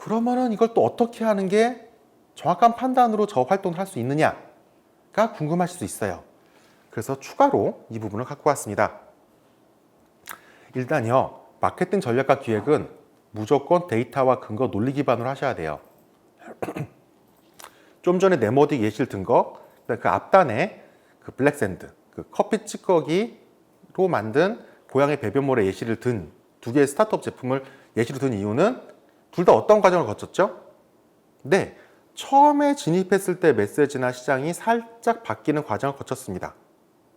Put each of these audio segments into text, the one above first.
그러면은 이걸 또 어떻게 하는 게 정확한 판단으로 저 활동을 할 수 있느냐가 궁금하실 수 있어요. 그래서 추가로 이 부분을 갖고 왔습니다. 일단요, 마케팅 전략과 기획은 무조건 데이터와 근거 논리 기반으로 하셔야 돼요. 좀 전에 네모딕 예시를 든 거, 그 앞단에 그 블랙샌드, 그 커피 찌꺼기로 만든 고양이 배변물의 예시를 든 두 개의 스타트업 제품을 예시로 든 이유는 둘 다 어떤 과정을 거쳤죠? 네, 처음에 진입했을 때 메시지나 시장이 살짝 바뀌는 과정을 거쳤습니다.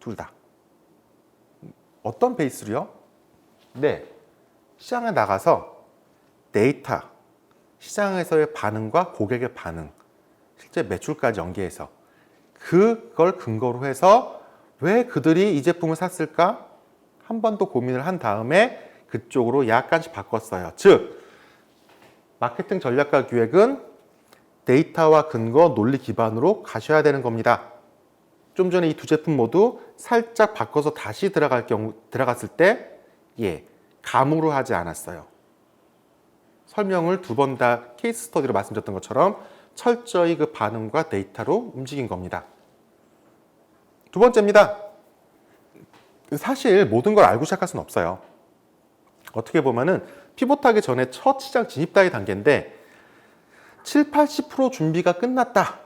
둘 다. 어떤 베이스로요? 네, 시장에 나가서 데이터, 시장에서의 반응과 고객의 반응, 실제 매출까지 연계해서 그걸 근거로 해서 왜 그들이 이 제품을 샀을까? 한 번 더 고민을 한 다음에 그쪽으로 약간씩 바꿨어요. 즉, 마케팅 전략과 기획은 데이터와 근거, 논리 기반으로 가셔야 되는 겁니다. 좀 전에 이 두 제품 모두 살짝 바꿔서 다시 들어갔을 때, 감으로 하지 않았어요. 설명을 두 번 다 케이스 스터디로 말씀드렸던 것처럼 철저히 그 반응과 데이터로 움직인 겁니다. 두 번째입니다. 사실 모든 걸 알고 시작할 수는 없어요. 어떻게 보면은 피봇하기 전에 첫 시장 진입 단계인데 70~80% 준비가 끝났다.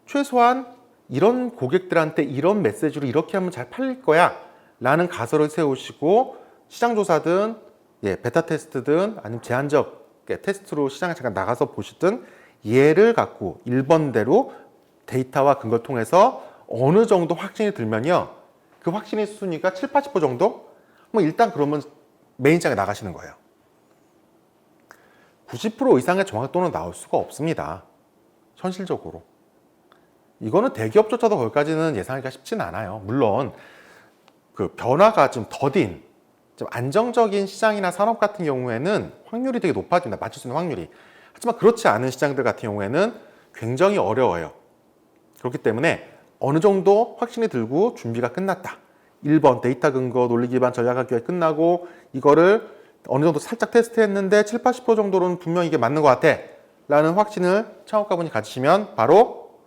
최소한 이런 고객들한테 이런 메시지로 이렇게 하면 잘 팔릴 거야 라는 가설을 세우시고 시장 조사든 베타 테스트든 아니면 제한적 테스트로 시장에 잠깐 나가서 보시든 얘를 갖고 1번대로 데이터와 근거를 통해서 어느 정도 확신이 들면요, 그 확신의 순위가 70~80% 정도? 뭐 일단 그러면 메인장에 나가시는 거예요. 90% 이상의 정확도는 나올 수가 없습니다. 현실적으로. 이거는 대기업조차도 거기까지는 예상하기가 쉽진 않아요. 물론 그 변화가 좀 더딘, 좀 안정적인 시장이나 산업 같은 경우에는 확률이 되게 높아집니다. 맞출 수 있는 확률이. 하지만 그렇지 않은 시장들 같은 경우에는 굉장히 어려워요. 그렇기 때문에 어느 정도 확신이 들고 준비가 끝났다. 1번 데이터 근거 논리 기반 전략학 기획 끝나고 이거를 어느 정도 살짝 테스트했는데 70~80% 정도로는 분명히 이게 맞는 것 같아 라는 확신을 창업가분이 가지시면 바로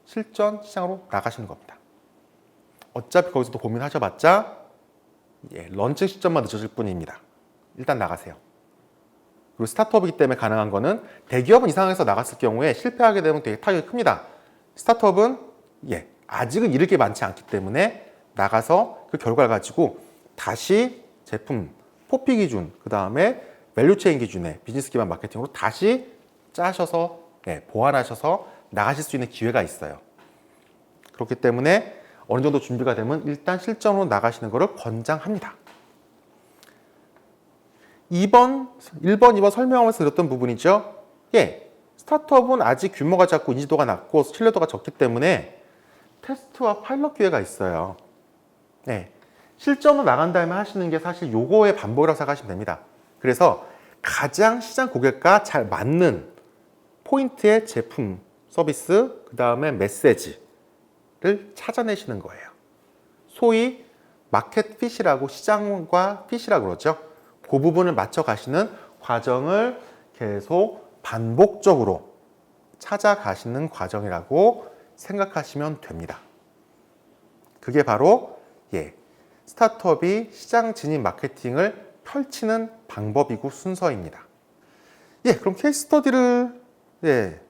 실전 시장으로 나가시는 겁니다. 어차피 거기서도 고민하셔봤자 런칭 시점만 늦어질 뿐입니다. 일단 나가세요. 그리고 스타트업이기 때문에 가능한 거는 대기업은 이 상황에서 나갔을 경우에 실패하게 되면 되게 타격이 큽니다. 스타트업은 아직은 잃을 게 많지 않기 때문에 나가서 그 결과를 가지고 다시 제품 포피 기준, 그 다음에 밸류체인 기준의 비즈니스 기반 마케팅으로 다시 짜셔서 보완하셔서 나가실 수 있는 기회가 있어요. 그렇기 때문에 어느 정도 준비가 되면 일단 실전으로 나가시는 것을 권장합니다. 1번, 2번 설명하면서 드렸던 부분이죠. 스타트업은 아직 규모가 작고 인지도가 낮고 신뢰도가 적기 때문에 테스트와 파일럿 기회가 있어요. 실전으로 나간 다음에 하시는 게 사실 요거의 반복이라고 생각하시면 됩니다. 그래서 가장 시장 고객과 잘 맞는 포인트의 제품, 서비스, 그 다음에 메시지를 찾아내시는 거예요. 소위 마켓 핏이라고, 시장과 핏이라고 그러죠. 그 부분을 맞춰 가시는 과정을 계속 반복적으로 찾아가시는 과정이라고 생각하시면 됩니다. 그게 바로 스타트업이 시장 진입 마케팅을 펼치는 방법이고 순서입니다. 그럼 케이스 스터디를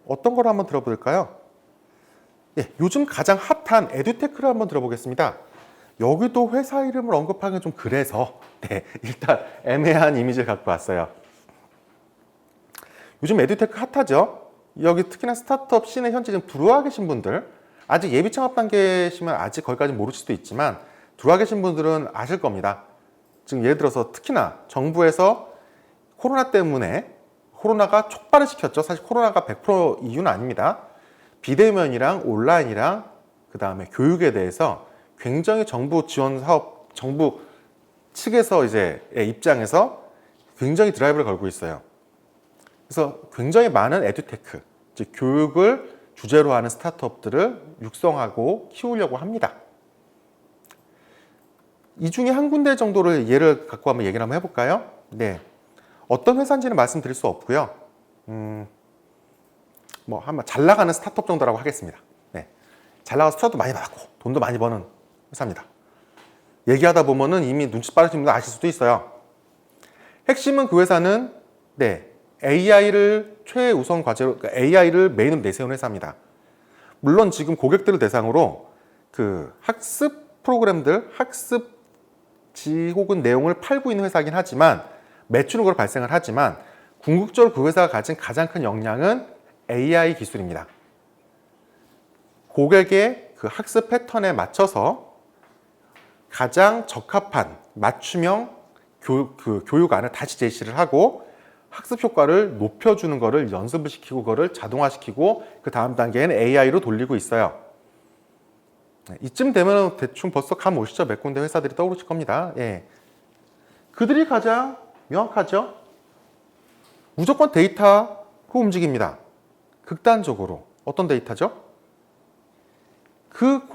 어떤 걸 한번 들어볼까요? 요즘 가장 핫한 에듀테크를 한번 들어보겠습니다. 여기도 회사 이름을 언급하기는 좀 그래서 일단 애매한 이미지를 갖고 왔어요. 요즘 에듀테크 핫하죠? 여기 특히나 스타트업 씬에 현재 지금 들어와 계신 분들, 아직 예비 창업 단계시면 아직 거기까지 모르실 수도 있지만 들어와 계신 분들은 아실 겁니다. 지금 예를 들어서 특히나 정부에서 코로나 때문에 코로나가 촉발을 시켰죠. 사실 코로나가 100% 이유는 아닙니다. 비대면이랑 온라인이랑 그 다음에 교육에 대해서 굉장히 정부 지원 사업, 정부 측에서 입장에서 굉장히 드라이브를 걸고 있어요. 그래서 굉장히 많은 에듀테크, 즉 교육을 주제로 하는 스타트업들을 육성하고 키우려고 합니다. 이 중에 한 군데 정도를 예를 갖고 한번 얘기를 한번 해볼까요? 어떤 회사인지는 말씀드릴 수 없고요. 뭐 한번 잘 나가는 스타트업 정도라고 하겠습니다. 네. 잘 나가서 투자도 많이 받았고 돈도 많이 버는 회사입니다. 얘기하다 보면은 이미 눈치 빠르신 분들 아실 수도 있어요. 핵심은 그 회사는 AI를 최우선 과제로, 그러니까 AI를 메인으로 내세운 회사입니다. 물론 지금 고객들을 대상으로 그 학습 프로그램들, 학습지 혹은 내용을 팔고 있는 회사이긴 하지만 매출은 그걸 발생을 하지만 궁극적으로 그 회사가 가진 가장 큰 역량은 AI 기술입니다. 고객의 그 학습 패턴에 맞춰서 가장 적합한 맞춤형 교육안을 다시 제시를 하고 학습 효과를 높여주는 거를 연습을 시키고 그거를 자동화시키고 그 다음 단계에는 AI로 돌리고 있어요. 이쯤 되면 대충 벌써 감 오시죠? 몇 군데 회사들이 떠오르실 겁니다. 예. 그들이 가장 명확하죠? 무조건 데이터로 움직입니다. 극단적으로. 어떤 데이터죠? 그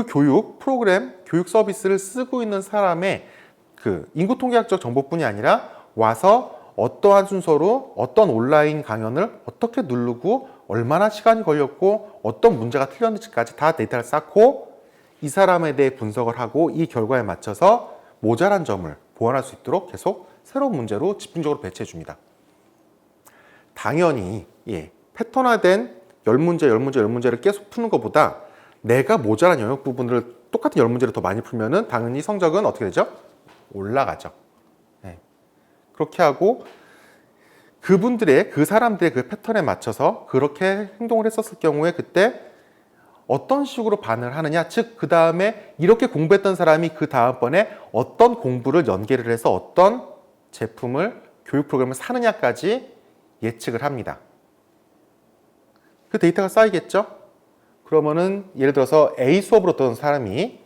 교육 프로그램, 교육 서비스를 쓰고 있는 사람의 그 인구 통계학적 정보뿐이 아니라 와서 어떠한 순서로 어떤 온라인 강연을 어떻게 누르고 얼마나 시간이 걸렸고 어떤 문제가 틀렸는지까지 다 데이터를 쌓고 이 사람에 대해 분석을 하고 이 결과에 맞춰서 모자란 점을 보완할 수 있도록 계속 새로운 문제로 집중적으로 배치해 줍니다. 당연히 패턴화된 10문제를 계속 푸는 것보다 내가 모자란 영역 부분을 똑같은 10문제를 더 많이 풀면은 당연히 성적은 어떻게 되죠? 올라가죠. 그렇게 하고 그분들의 그 사람들의 그 패턴에 맞춰서 그렇게 행동을 했었을 경우에 그때 어떤 식으로 반응을 하느냐, 즉 그 다음에 이렇게 공부했던 사람이 그 다음번에 어떤 공부를 연계를 해서 어떤 제품을 교육 프로그램을 사느냐까지 예측을 합니다. 그 데이터가 쌓이겠죠? 그러면은 예를 들어서 A 수업을 듣던 사람이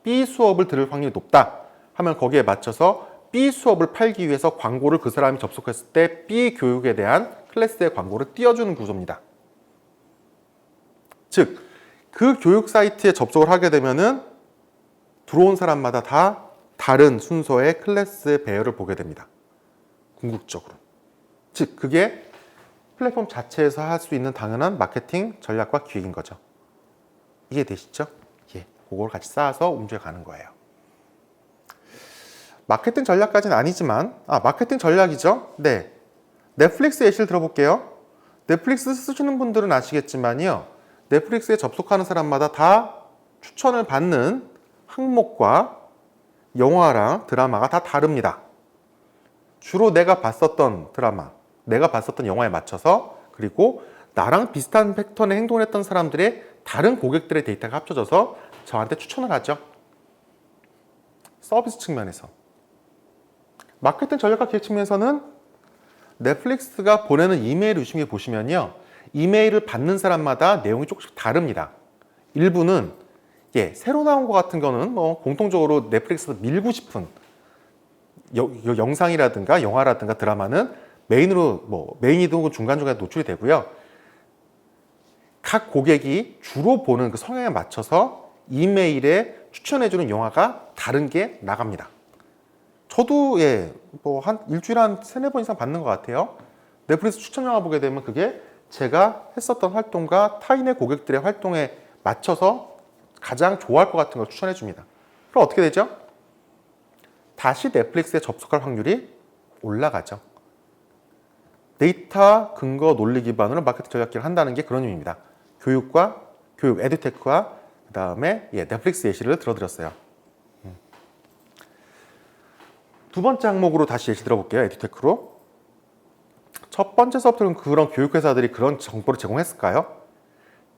B 수업을 들을 확률이 높다 하면 거기에 맞춰서 B 수업을 팔기 위해서 광고를 그 사람이 접속했을 때 B 교육에 대한 클래스의 광고를 띄워주는 구조입니다. 즉, 그 교육 사이트에 접속을 하게 되면은 들어온 사람마다 다 다른 순서의 클래스의 배열을 보게 됩니다. 궁극적으로. 즉, 그게 플랫폼 자체에서 할 수 있는 당연한 마케팅 전략과 기획인 거죠. 이해되시죠? 그걸 같이 쌓아서 움직여가는 거예요. 마케팅 전략까지는 아니지만 마케팅 전략이죠. 네, 넷플릭스 예시를 들어볼게요. 넷플릭스 쓰시는 분들은 아시겠지만요, 넷플릭스에 접속하는 사람마다 다 추천을 받는 항목과 영화랑 드라마가 다 다릅니다. 주로 내가 봤었던 드라마, 내가 봤었던 영화에 맞춰서 그리고 나랑 비슷한 패턴의 행동을 했던 사람들의 다른 고객들의 데이터가 합쳐져서 저한테 추천을 하죠. 서비스 측면에서. 마케팅 전략과 기획 측면에서는 넷플릭스가 보내는 이메일 유심히 보시면요, 이메일을 받는 사람마다 내용이 조금씩 다릅니다. 일부는 새로 나온 것 같은 거는 뭐 공통적으로 넷플릭스에서 밀고 싶은 영상이라든가 영화라든가 드라마는 메인으로 메인이든 혹은 중간중간에 노출이 되고요. 각 고객이 주로 보는 그 성향에 맞춰서 이메일에 추천해주는 영화가 다른 게 나갑니다. 저도 한 일주일에 한 3-4번 이상 받는 것 같아요. 넷플릭스 추천 영화 보게 되면 그게 제가 했었던 활동과 타인의 고객들의 활동에 맞춰서 가장 좋아할 것 같은 걸 추천해 줍니다. 그럼 어떻게 되죠? 다시 넷플릭스에 접속할 확률이 올라가죠. 데이터 근거 논리 기반으로 마케팅 전략기를 한다는 게 그런 의미입니다. 교육 에듀테크와 그 다음에 넷플릭스 예시를 들어드렸어요. 두 번째 항목으로 다시 예시 들어볼게요. 에듀테크로. 첫 번째 수업들은 그런 교육회사들이 그런 정보를 제공했을까요?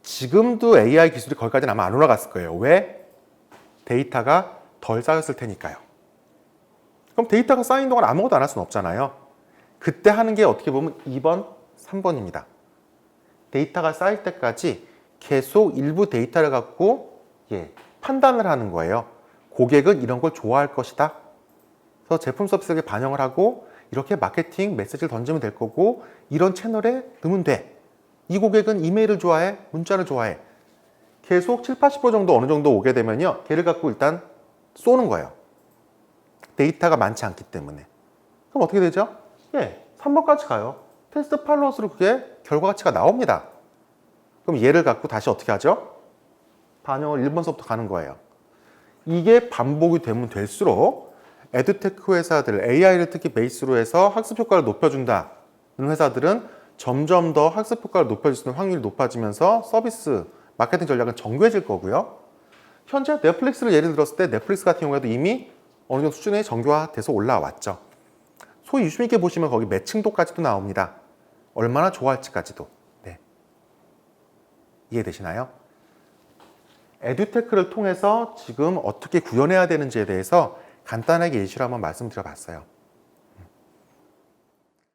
지금도 AI 기술이 거기까지는 아마 안 올라갔을 거예요. 왜? 데이터가 덜 쌓였을 테니까요. 그럼 데이터가 쌓인 동안 아무것도 안 할 수는 없잖아요. 그때 하는 게 어떻게 보면 2번, 3번입니다. 데이터가 쌓일 때까지 계속 일부 데이터를 갖고 판단을 하는 거예요. 고객은 이런 걸 좋아할 것이다. 그래서 제품 서비스에 반영을 하고 이렇게 마케팅 메시지를 던지면 될 거고 이런 채널에 넣으면 돼. 이 고객은 이메일을 좋아해? 문자를 좋아해? 계속 70-80% 정도 어느 정도 오게 되면요, 걔를 갖고 일단 쏘는 거예요. 데이터가 많지 않기 때문에. 그럼 어떻게 되죠? 3번까지 가요. 테스트 팔로워스로 그게 결과가치가 나옵니다. 그럼 얘를 갖고 다시 어떻게 하죠? 반영을 1번서부터 가는 거예요. 이게 반복이 되면 될수록 에듀테크 회사들, AI를 특히 베이스로 해서 학습 효과를 높여준다는 회사들은 점점 더 학습 효과를 높여줄 수 있는 확률이 높아지면서 서비스, 마케팅 전략은 정교해질 거고요. 현재 넷플릭스를 예를 들었을 때 넷플릭스 같은 경우에도 이미 어느 정도 수준의 정교화돼서 올라왔죠. 소위 유심 있게 보시면 거기 매칭도까지도 나옵니다. 얼마나 좋아할지까지도. 네. 이해되시나요? 에듀테크를 통해서 지금 어떻게 구현해야 되는지에 대해서 간단하게 예시로 한번 말씀드려봤어요.